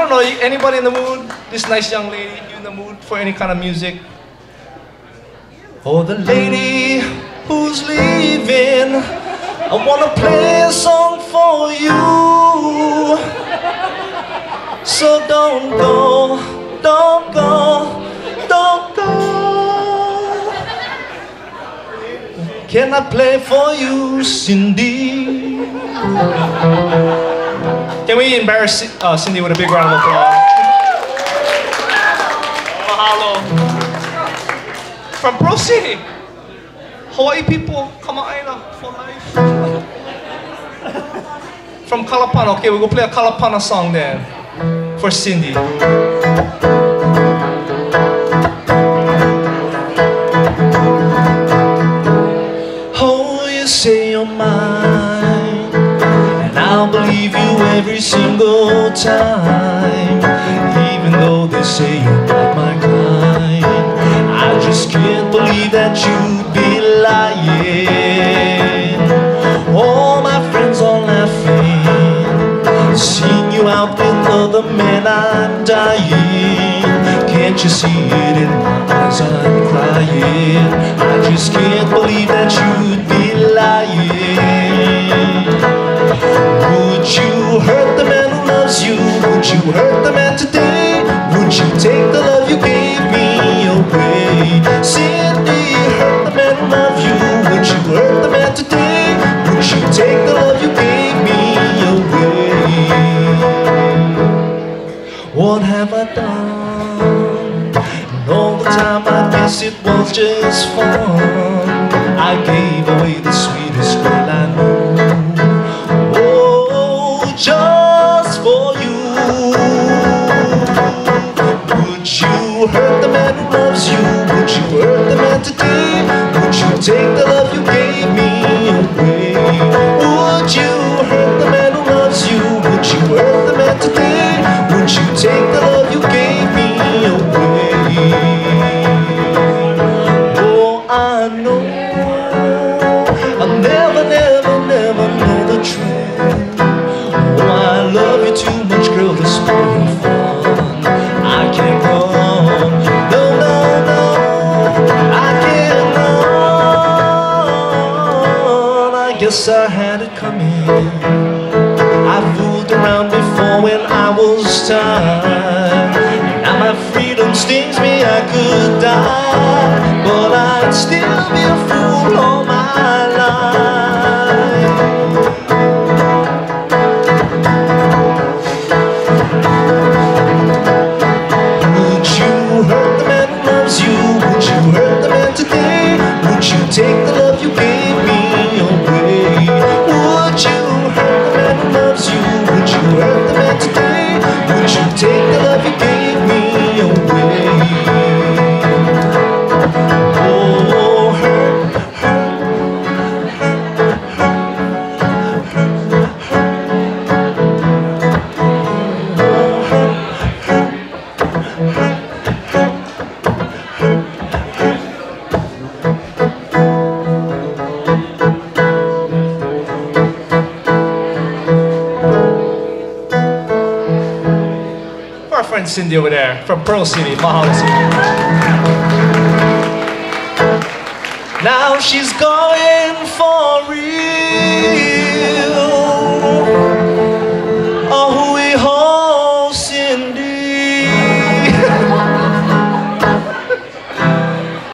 don't know, anybody in the mood? This nice young lady, you in the mood for any kind of music? Oh, the lady who's leaving, I wanna play a song for you. So don't go, don't go, don't go. Can I play for you, Cindy? Can we embarrass Cindy with a big round of applause? Mahalo. From Pro City. Hawaii people, kama'aina for life. From Kalapana, okay, we're gonna play a Kalapana song then for Cindy. Oh, you say you're mine, and I'll believe you every single time, even though they say you're not my kind. I just can't believe that you'd be lying. All my friends are laughing, seeing you out with other men, I'm dying. Can't you see it in my eyes, I'm crying. I just can't believe that you'd be lying. Would you hurt the man who loves you? Would you hurt the man today? Would you take the love you gave me away? Cindy, hurt the man who loves you. Would you hurt the man today? Would you take the love you gave me away? What have I done? And all the time I guess it was just fun. I gave away the sweetest girl I knew. Oh, just for you. Would you hurt the man who loves you? Would you hurt the man today? Would you take the love you gave me away? Would you hurt the man who loves you? Would you hurt the man today? Would you take the love you gave me away? Oh, I know I'll never, never, never know the truth. Oh, I love you too much, girl, to spoil your fun. I can't run, no, no, no, I can't run. I guess I had it coming. I fooled around before when I was tired. Now my freedom stings me, I could die, but I'd still be a fool all my life. Would you hurt the man who loves you? Would you hurt the man today? Would you take the love you gave me away? Would you hurt the man who loves you? Would you hurt the man today? Would you take the love you gave me away? Oh, hurt, hurt, hurt, hurt, our friend Cindy over there from Pearl City, Mahalo City. Now she's going for real.